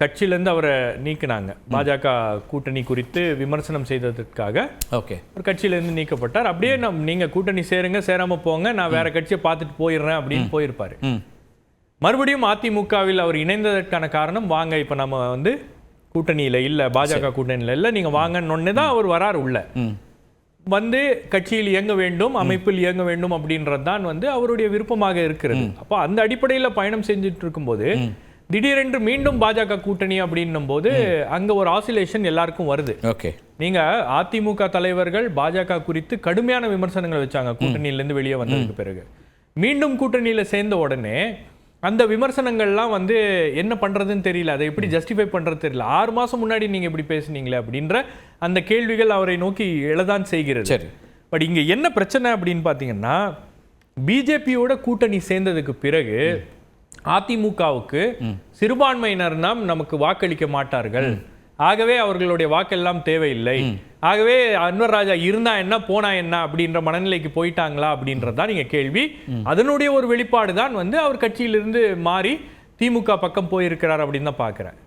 கட்சியிலேருந்து அவரை நீக்கினாங்க. பாஜக கூட்டணி குறித்து விமர்சனம் செய்ததற்காக ஓகே ஒரு கட்சியிலேருந்து நீக்கப்பட்டார். அப்படியே நீங்கள் கூட்டணி சேருங்க, சேராமல் போங்க, நான் வேற கட்சியை பார்த்துட்டு போயிடுறேன் அப்படின்னு போயிருப்பாரு. மறுபடியும் அதிமுகவில் அவர் இணைந்ததற்கான காரணம், வாங்க இப்போ நம்ம வந்து கூட்டணியில் இல்லை, பாஜக கூட்டணியில் இல்லை, நீங்கள் வாங்கன்னு தான் அவர் வராரு உள்ள. வந்து கட்சியில் இயங்க வேண்டும், அமைப்பில் இயங்க வேண்டும் அப்படின்றது தான் வந்து அவருடைய விருப்பமாக இருக்கிறது. அப்போ அந்த அடிப்படையில் பயணம் செஞ்சுட்டு இருக்கும்போது திடீரென்று மீண்டும் பாஜக கூட்டணி அப்படின்னும் போது அங்க ஒரு ஆசிலேஷன் எல்லாருக்கும் வருது. ஓகே, நீங்க அதிமுக தலைவர்கள் பாஜக குறித்து கடுமையான விமர்சனங்கள் வச்சாங்க கூட்டணியிலேருந்து வெளியே வந்ததுக்கு பிறகு. மீண்டும் கூட்டணியில சேர்ந்த உடனே அந்த விமர்சனங்கள்லாம் வந்து என்ன பண்றதுன்னு தெரியல, அதை எப்படி ஜஸ்டிஃபை பண்றது தெரியல. 6 மாசம் முன்னாடி நீங்க இப்படி பேசுனீங்களே அப்படின்ற அந்த கேள்விகள் அவரை நோக்கி எழதான் செய்கிறது. சரி, பட் இங்க என்ன பிரச்சனை அப்படின்னு பாத்தீங்கன்னா, பிஜேபியோட கூட்டணி சேர்ந்ததுக்கு பிறகு அதிமுகவுக்கு சிறுபான்மையினர் நமக்கு வாக்களிக்க மாட்டார்கள், ஆகவே அவர்களுடைய வாக்கெல்லாம் தேவையில்லை, ஆகவே அன்வர் ராஜா இருந்தா என்ன போனா என்ன அப்படின்ற மனநிலைக்கு போயிட்டாங்களா அப்படின்றதான் நீங்க கேள்வி. அதனுடைய ஒரு வெளிப்பாடு தான் வந்து அவர் கட்சியிலிருந்து மாறி திமுக பக்கம் போயிருக்கிறார் அப்படின்னு தான் பாக்குறேன்.